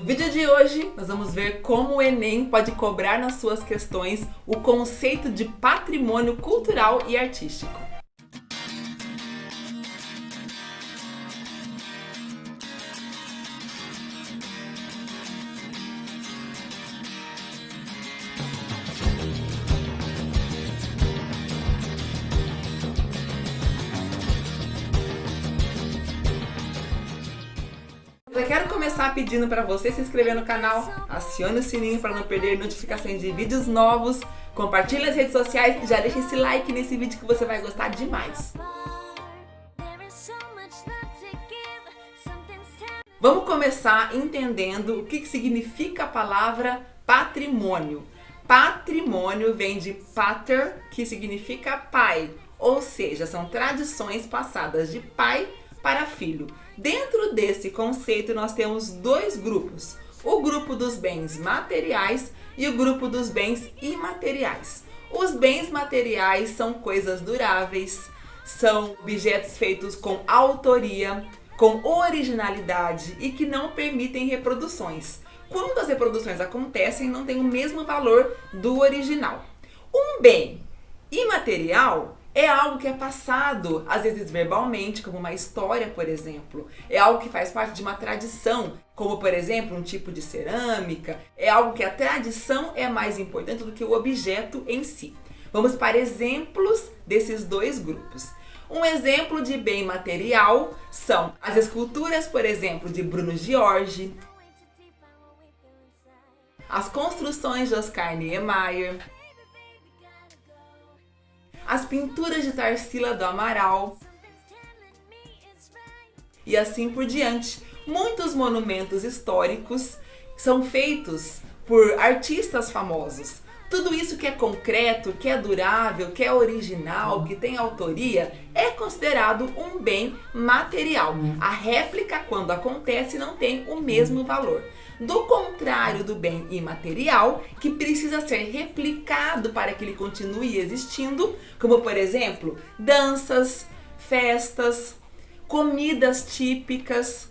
vídeo de hoje nós vamos ver como o Enem pode cobrar nas suas questões o conceito de patrimônio cultural e artístico. Eu quero começar pedindo para você se inscrever no canal, acione o sininho para não perder notificações de vídeos novos, compartilhe nas redes sociais e já deixa esse like nesse vídeo que você vai gostar demais. Vamos começar entendendo o que significa a palavra patrimônio. Patrimônio vem de pater, que significa pai, ou seja, são tradições passadas de pai para filho. Dentro desse conceito nós temos dois grupos, o grupo dos bens materiais e o grupo dos bens imateriais. Os bens materiais são coisas duráveis, são objetos feitos com autoria, com originalidade e que não permitem reproduções. Quando as reproduções acontecem, não tem o mesmo valor do original. Um bem imaterial é algo que é passado, às vezes verbalmente, como uma história, por exemplo. É algo que faz parte de uma tradição, como, por exemplo, um tipo de cerâmica. É algo que a tradição é mais importante do que o objeto em si. Vamos para exemplos desses dois grupos. Um exemplo de bem material são as esculturas, por exemplo, de Bruno Giorgi, as construções de Oscar Niemeyer, as pinturas de Tarsila do Amaral e assim por diante. Muitos monumentos históricos são feitos por artistas famosos. Tudo isso que é concreto, que é durável, que é original, que tem autoria, é considerado um bem material. A réplica, quando acontece, não tem o mesmo valor. Do contrário do bem imaterial, que precisa ser replicado para que ele continue existindo, como por exemplo, danças, festas, comidas típicas,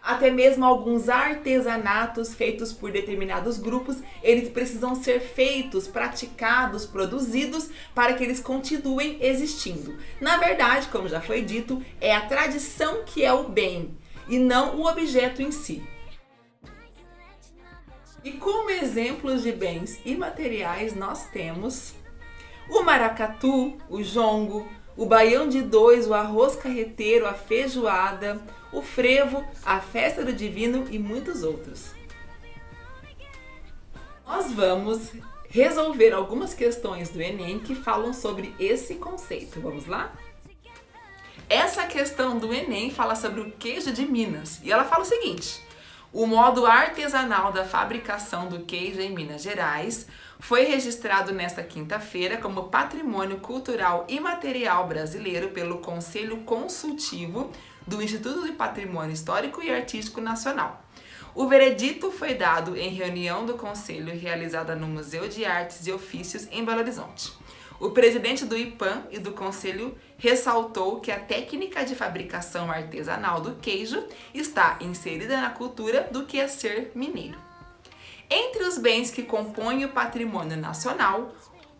até mesmo alguns artesanatos feitos por determinados grupos, eles precisam ser feitos, praticados, produzidos para que eles continuem existindo. Na verdade, como já foi dito, é a tradição que é o bem e não o objeto em si. E como exemplos de bens imateriais nós temos o maracatu, o jongo, o baião de dois, o arroz carreteiro, a feijoada, o frevo, a festa do divino e muitos outros. Nós vamos resolver algumas questões do Enem que falam sobre esse conceito. Vamos lá? Essa questão do Enem fala sobre o queijo de Minas e ela fala o seguinte: o modo artesanal da fabricação do queijo em Minas Gerais foi registrado nesta quinta-feira como Patrimônio Cultural Imaterial Brasileiro pelo Conselho Consultivo do Instituto de Patrimônio Histórico e Artístico Nacional. O veredito foi dado em reunião do Conselho realizada no Museu de Artes e Ofícios em Belo Horizonte. O presidente do IPAM e do Conselho ressaltou que a técnica de fabricação artesanal do queijo está inserida na cultura do que é ser mineiro. Entre os bens que compõem o patrimônio nacional,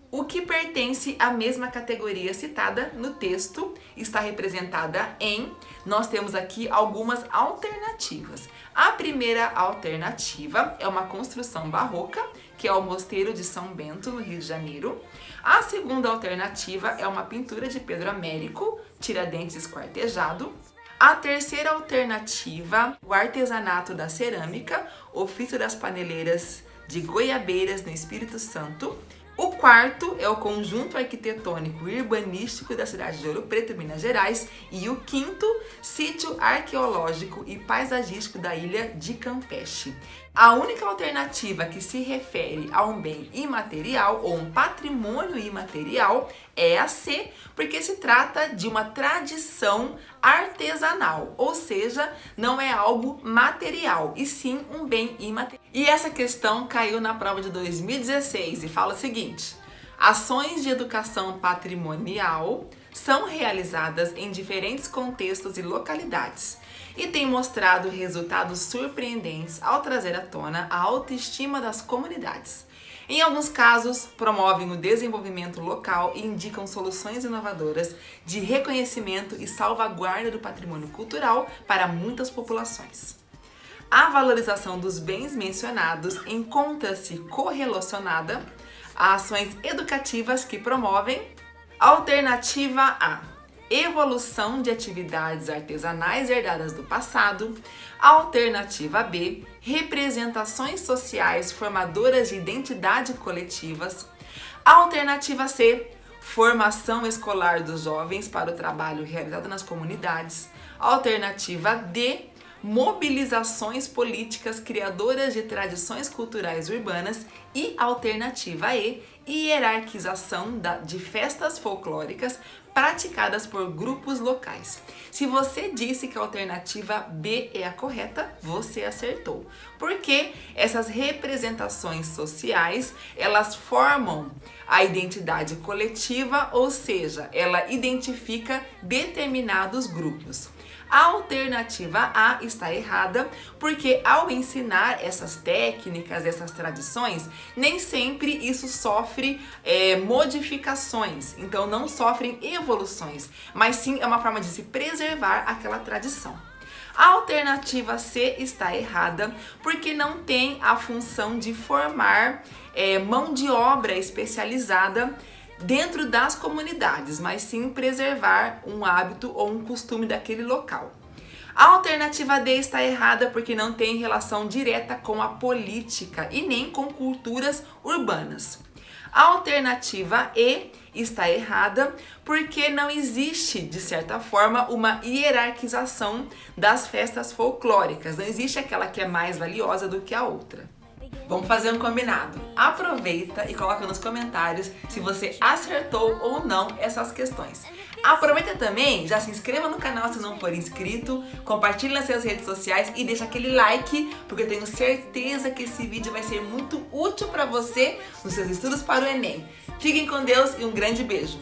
o que pertence à mesma categoria citada no texto está representada em... Nós temos aqui algumas alternativas. A primeira alternativa é uma construção barroca, que é o Mosteiro de São Bento, no Rio de Janeiro. A segunda alternativa é uma pintura de Pedro Américo, Tiradentes esquartejado. A terceira alternativa, o artesanato da cerâmica, ofício das paneleiras de Goiabeiras, no Espírito Santo. O quarto é o conjunto arquitetônico e urbanístico da cidade de Ouro Preto, Minas Gerais. E o quinto, sítio arqueológico e paisagístico da ilha de Campeche. A única alternativa que se refere a um bem imaterial ou um patrimônio imaterial é a C, porque se trata de uma tradição artesanal, ou seja, não é algo material, e sim um bem imaterial. E essa questão caiu na prova de 2016 e fala o seguinte: ações de educação patrimonial são realizadas em diferentes contextos e localidades e têm mostrado resultados surpreendentes ao trazer à tona a autoestima das comunidades. Em alguns casos, promovem o desenvolvimento local e indicam soluções inovadoras de reconhecimento e salvaguarda do patrimônio cultural para muitas populações. A valorização dos bens mencionados encontra-se correlacionada a ações educativas que promovem alternativa A: evolução de atividades artesanais herdadas do passado. Alternativa B: representações sociais formadoras de identidade coletivas. Alternativa C: formação escolar dos jovens para o trabalho realizado nas comunidades. Alternativa D: mobilizações políticas criadoras de tradições culturais urbanas. E alternativa E: hierarquização de festas folclóricas praticadas por grupos locais. Se você disse que a alternativa B é a correta, você acertou. Porque essas representações sociais, elas formam a identidade coletiva, ou seja, ela identifica determinados grupos. A alternativa A está errada, porque ao ensinar essas técnicas, essas tradições, nem sempre isso sofre modificações, então não sofrem evoluções, mas sim é uma forma de se preservar aquela tradição. A alternativa C está errada, porque não tem a função de formar mão de obra especializada dentro das comunidades, mas sim preservar um hábito ou um costume daquele local. A alternativa D está errada porque não tem relação direta com a política e nem com culturas urbanas. A alternativa E está errada porque não existe, de certa forma, uma hierarquização das festas folclóricas. Não existe aquela que é mais valiosa do que a outra. Vamos fazer um combinado. Aproveita e coloca nos comentários se você acertou ou não essas questões. Aproveita também, já se inscreva no canal se não for inscrito, compartilhe nas suas redes sociais e deixa aquele like, porque eu tenho certeza que esse vídeo vai ser muito útil para você nos seus estudos para o Enem. Fiquem com Deus e um grande beijo!